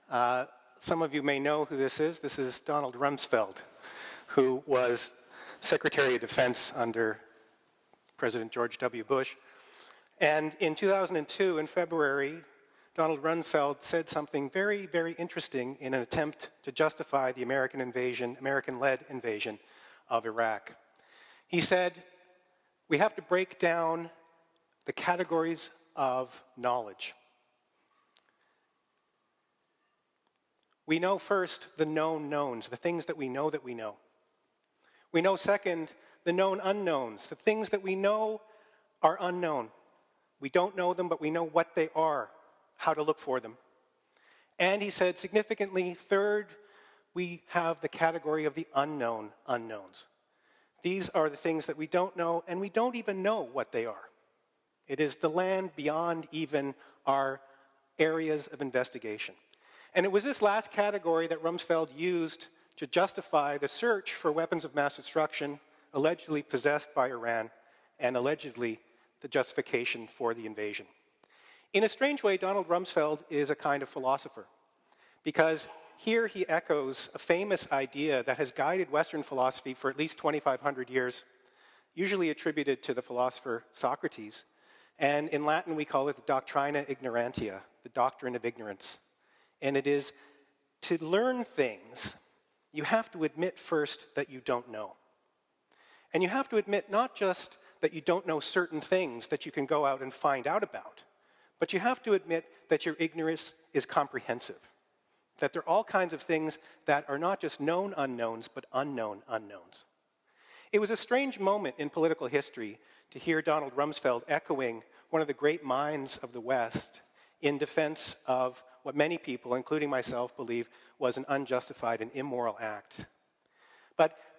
Some of you may know who this is. This is Donald Rumsfeld, who was Secretary of Defense under President George W. Bush. And in 2002, in February, Donald Rumsfeld said something very, very interesting in an attempt to justify the American-led invasion of Iraq. He said, we have to break down the categories of knowledge. We know first the known knowns, the things that we know that we know. We know second the known unknowns, the things that we know are unknown. We don't know them, but we know what they are, how to look for them. And he said, significantly, third, we have the category of the unknown unknowns. These are the things that we don't know, and we don't even know what they are. It is the land beyond even our areas of investigation. And it was this last category that Rumsfeld used to justify the search for weapons of mass destruction allegedly possessed by Iran and allegedly the justification for the invasion. In a strange way, Donald Rumsfeld is a kind of philosopher, because here he echoes a famous idea that has guided Western philosophy for at least 2,500 years, usually attributed to the philosopher Socrates. And in Latin, we call it the doctrine ignorantia, the doctrine of ignorance. And it is to learn things, you have to admit first that you don't know. And you have to admit not just that you don't know certain things that you can go out and find out about, but you have to admit that your ignorance is comprehensive, that there are all kinds of things that are not just known unknowns, but unknown unknowns. It was a strange moment in political history to hear Donald Rumsfeld echoing one of the great minds of the West in defense of what many people, including myself, believe was an unjustified and immoral act.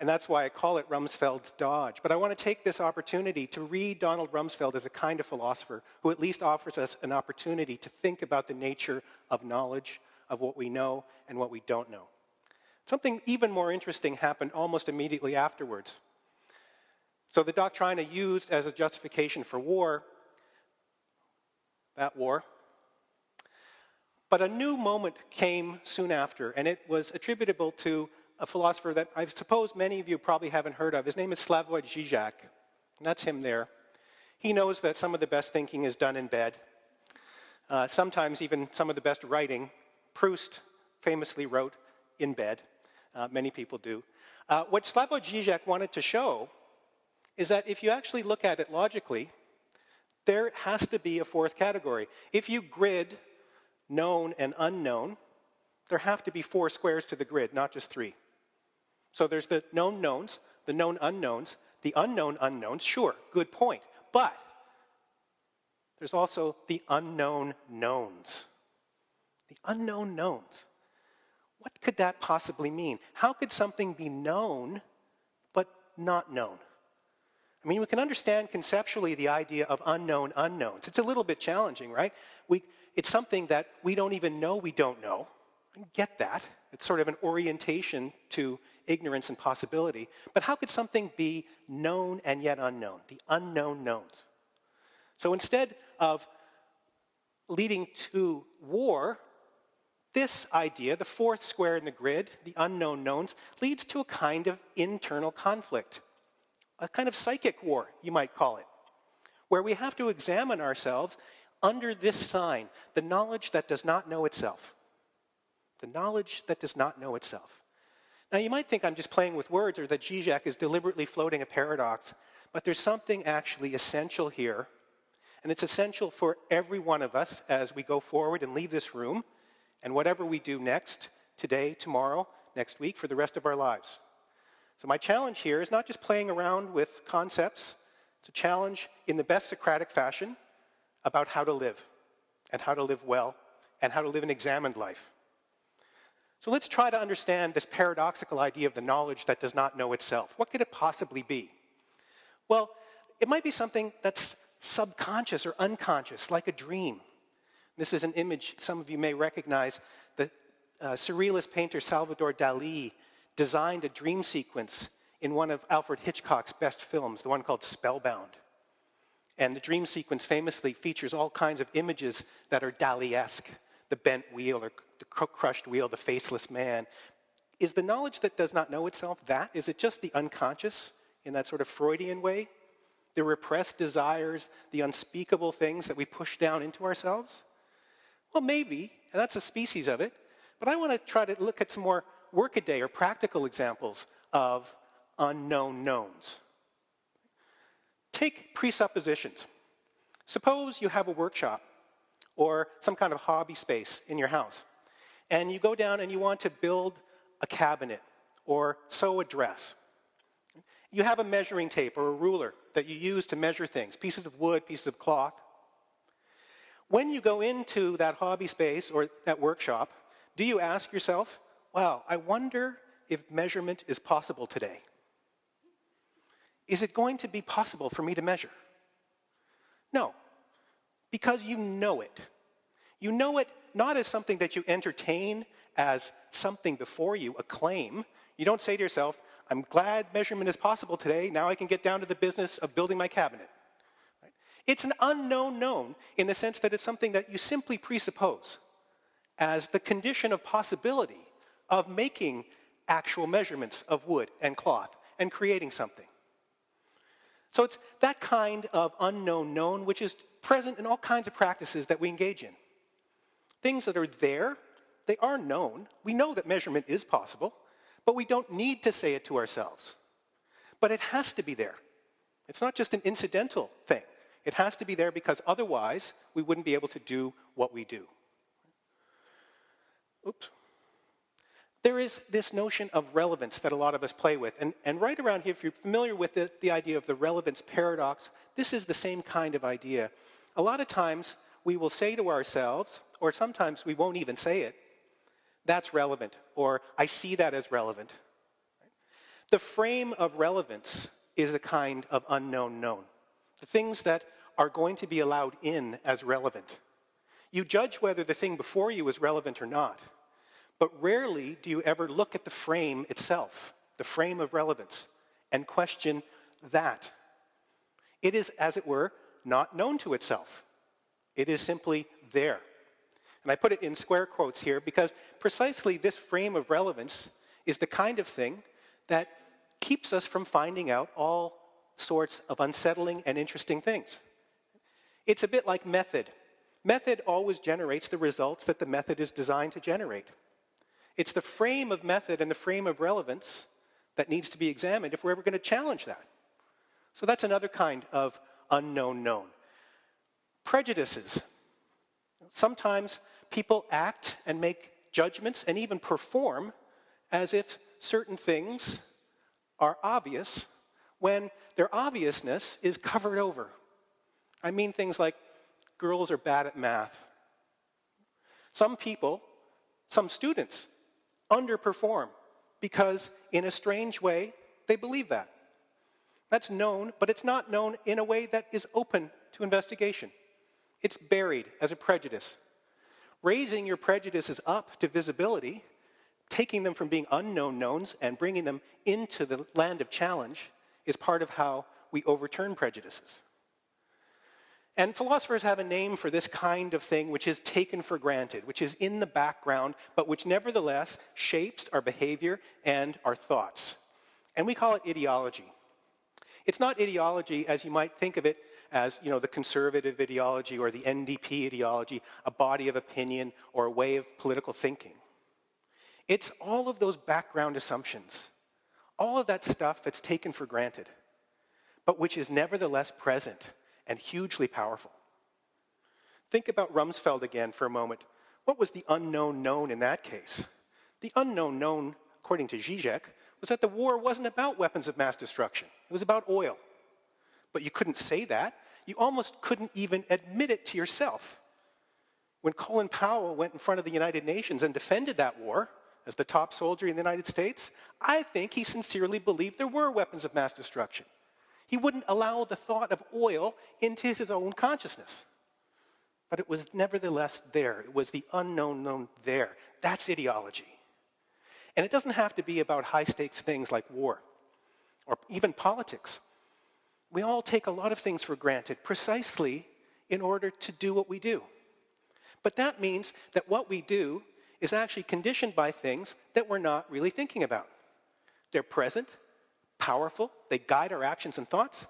And that's why I call it Rumsfeld's dodge. But I want to take this opportunity to read Donald Rumsfeld as a kind of philosopher who at least offers us an opportunity to think about the nature of knowledge, of what we know and what we don't know. Something even more interesting happened almost immediately afterwards. So the doctrine used as a justification for war, that war. But a new moment came soon after, and it was attributable to a philosopher that I suppose many of you probably haven't heard of. His name is Slavoj Zizek, and that's him there. He knows that some of the best thinking is done in bed. Sometimes even some of the best writing. Proust famously wrote in bed. Many people do. What Slavoj Zizek wanted to show is that if you actually look at it logically, there has to be a fourth category. If you grid known and unknown, there have to be 4 squares to the grid, not just 3. So there's the known knowns, the known unknowns, the unknown unknowns, sure, good point. But there's also the unknown knowns. The unknown knowns. What could that possibly mean? How could something be known but not known? I mean, we can understand conceptually the idea of unknown unknowns. It's a little bit challenging, right? It's something that we don't even know we don't know. I get that. It's sort of an orientation to ignorance and possibility. But how could something be known and yet unknown? The unknown knowns. So instead of leading to war, this idea, the fourth square in the grid, the unknown knowns, leads to a kind of internal conflict. A kind of psychic war, you might call it, where we have to examine ourselves under this sign, the knowledge that does not know itself. The knowledge that does not know itself. Now, you might think I'm just playing with words or that Zizek is deliberately floating a paradox, but there's something actually essential here, and it's essential for every one of us as we go forward and leave this room, and whatever we do next, today, tomorrow, next week, for the rest of our lives. So my challenge here is not just playing around with concepts, it's a challenge in the best Socratic fashion about how to live, and how to live well, and how to live an examined life. So let's try to understand this paradoxical idea of the knowledge that does not know itself. What could it possibly be? Well, it might be something that's subconscious or unconscious, like a dream. This is an image some of you may recognize. The surrealist painter Salvador Dali designed a dream sequence in one of Alfred Hitchcock's best films, the one called Spellbound. And the dream sequence famously features all kinds of images that are Dali-esque. the bent wheel or the crushed wheel, the faceless man. Is the knowledge that does not know itself that? Is it just the unconscious in that sort of Freudian way? The repressed desires, the unspeakable things that we push down into ourselves? Well, maybe, and that's a species of it, but I want to try to look at some more workaday or practical examples of unknown knowns. Take presuppositions. Suppose you have a workshop or some kind of hobby space in your house, and you go down and you want to build a cabinet or sew a dress. You have a measuring tape or a ruler that you use to measure things, pieces of wood, pieces of cloth. When you go into that hobby space or that workshop, do you ask yourself, wow, I wonder if measurement is possible today? Is it going to be possible for me to measure? No, because you know it. You know it not as something that you entertain as something before you, a claim. You don't say to yourself, I'm glad measurement is possible today, now I can get down to the business of building my cabinet. Right? It's an unknown known in the sense that it's something that you simply presuppose as the condition of possibility of making actual measurements of wood and cloth and creating something. So it's that kind of unknown known which is present in all kinds of practices that we engage in. Things that are there, they are known. We know that measurement is possible, but we don't need to say it to ourselves. But it has to be there. It's not just an incidental thing. It has to be there because otherwise we wouldn't be able to do what we do. Oops. There is this notion of relevance that a lot of us play with. And right around here, if you're familiar with the idea of the relevance paradox, this is the same kind of idea. A lot of times we will say to ourselves, or sometimes we won't even say it, that's relevant, or I see that as relevant. The frame of relevance is a kind of unknown known. The things that are going to be allowed in as relevant. You judge whether the thing before you is relevant or not. But rarely do you ever look at the frame itself, the frame of relevance, and question that. It is, as it were, not known to itself. It is simply there. And I put it in square quotes here because precisely this frame of relevance is the kind of thing that keeps us from finding out all sorts of unsettling and interesting things. It's a bit like method. Method always generates the results that the method is designed to generate. It's the frame of method and the frame of relevance that needs to be examined if we're ever going to challenge that. So that's another kind of unknown known. Prejudices. Sometimes people act and make judgments and even perform as if certain things are obvious when their obviousness is covered over. I mean things like girls are bad at math. Some people, some students, underperform because in a strange way they believe that. That's known, but it's not known in a way that is open to investigation. It's buried as a prejudice. Raising your prejudices up to visibility, taking them from being unknown knowns and bringing them into the land of challenge is part of how we overturn prejudices. And philosophers have a name for this kind of thing which is taken for granted, which is in the background, but which nevertheless shapes our behavior and our thoughts. And we call it ideology. It's not ideology as you might think of it as, the conservative ideology or the NDP ideology, a body of opinion or a way of political thinking. It's all of those background assumptions, all of that stuff that's taken for granted, but which is nevertheless present and hugely powerful. Think about Rumsfeld again for a moment. What was the unknown known in that case? The unknown known, according to Zizek, was that the war wasn't about weapons of mass destruction. It was about oil. But you couldn't say that. You almost couldn't even admit it to yourself. When Colin Powell went in front of the United Nations and defended that war as the top soldier in the United States, I think he sincerely believed there were weapons of mass destruction. He wouldn't allow the thought of oil into his own consciousness. But it was nevertheless there. It was the unknown known there. That's ideology. And it doesn't have to be about high-stakes things like war or even politics. We all take a lot of things for granted precisely in order to do what we do. But that means that what we do is actually conditioned by things that we're not really thinking about. They're present, powerful, they guide our actions and thoughts.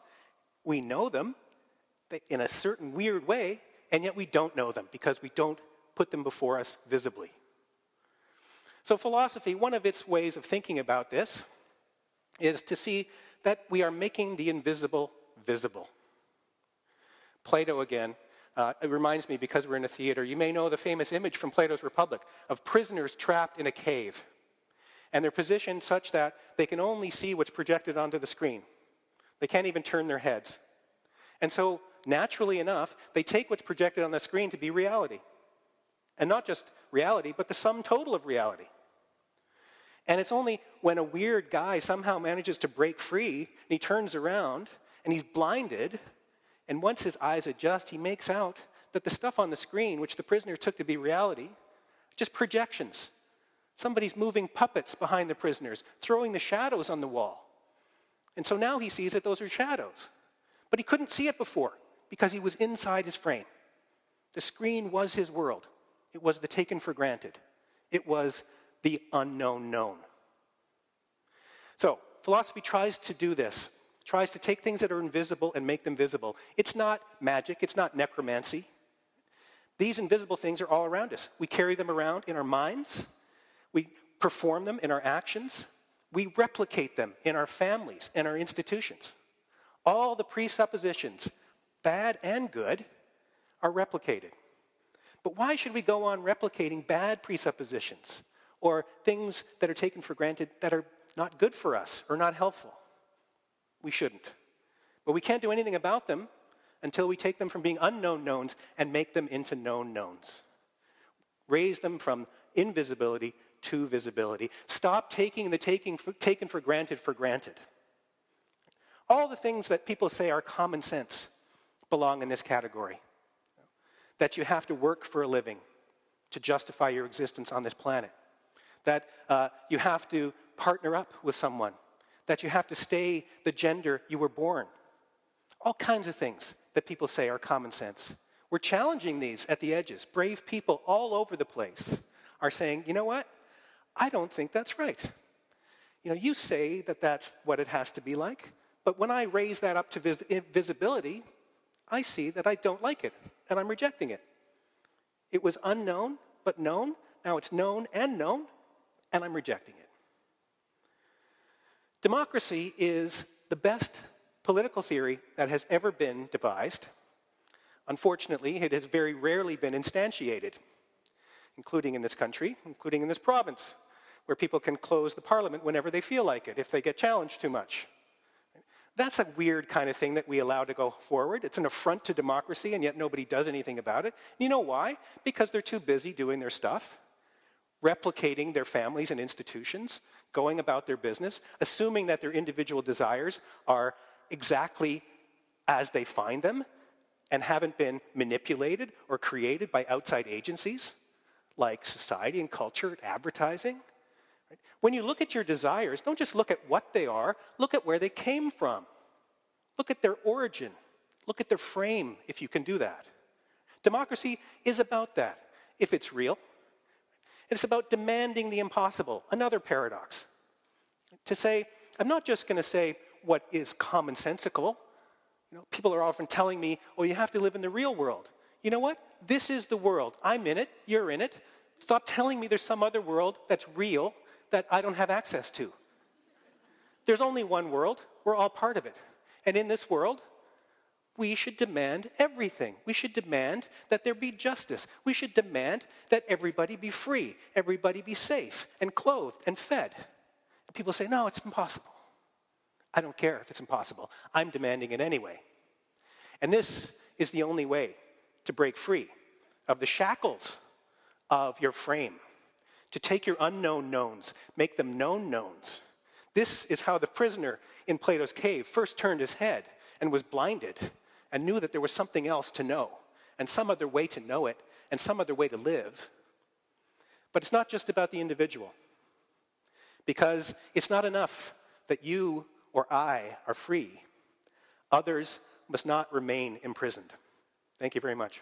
We know them in a certain weird way, and yet we don't know them because we don't put them before us visibly. So philosophy, one of its ways of thinking about this is to see that we are making the invisible visible. Plato again, it reminds me, because we're in a theater, you may know the famous image from Plato's Republic of prisoners trapped in a cave. And they're positioned such that they can only see what's projected onto the screen. They can't even turn their heads. And so, naturally enough, they take what's projected on the screen to be reality. And not just reality, but the sum total of reality. And it's only when a weird guy somehow manages to break free, and he turns around, and he's blinded, and once his eyes adjust, he makes out that the stuff on the screen, which the prisoner took to be reality, just projections. Somebody's moving puppets behind the prisoners, throwing the shadows on the wall. And so now he sees that those are shadows. But he couldn't see it before because he was inside his frame. The screen was his world. It was the taken for granted. It was the unknown known. So philosophy tries to do this, tries to take things that are invisible and make them visible. It's not magic. It's not necromancy. These invisible things are all around us. We carry them around in our minds. We perform them in our actions. We replicate them in our families and our institutions. All the presuppositions, bad and good, are replicated. But why should we go on replicating bad presuppositions or things that are taken for granted that are not good for us or not helpful? We shouldn't. But we can't do anything about them until we take them from being unknown knowns and make them into known knowns. Raise them from invisibility to visibility. Stop taking the taken for granted. All the things that people say are common sense belong in this category. That you have to work for a living to justify your existence on this planet. That you have to partner up with someone. That you have to stay the gender you were born. All kinds of things that people say are common sense. We're challenging these at the edges. Brave people all over the place are saying, you know what? I don't think that's right. You know, you say that that's what it has to be like, but when I raise that up to visibility, I see that I don't like it, and I'm rejecting it. It was unknown, but known. Now it's known, and I'm rejecting it. Democracy is the best political theory that has ever been devised. Unfortunately, it has very rarely been instantiated, including in this country, including in this province, where people can close the parliament whenever they feel like it, if they get challenged too much. That's a weird kind of thing that we allow to go forward. It's an affront to democracy, and yet nobody does anything about it. You know why? Because they're too busy doing their stuff, replicating their families and institutions, going about their business, assuming that their individual desires are exactly as they find them and haven't been manipulated or created by outside agencies like society and culture, advertising. When you look at your desires, don't just look at what they are, look at where they came from. Look at their origin. Look at their frame, if you can do that. Democracy is about that, if it's real. It's about demanding the impossible, another paradox. To say, I'm not just going to say what is commonsensical. You know, people are often telling me, oh, you have to live in the real world. You know what? This is the world. I'm in it. You're in it. Stop telling me there's some other world that's real that I don't have access to. There's only one world. We're all part of it. And in this world, we should demand everything. We should demand that there be justice. We should demand that everybody be free, everybody be safe and clothed and fed. And people say, no, it's impossible. I don't care if it's impossible. I'm demanding it anyway. And this is the only way to break free of the shackles of your frame, to take your unknown knowns, make them known knowns. This is how the prisoner in Plato's cave first turned his head and was blinded and knew that there was something else to know and some other way to know it and some other way to live. But it's not just about the individual, because it's not enough that you or I are free. Others must not remain imprisoned. Thank you very much.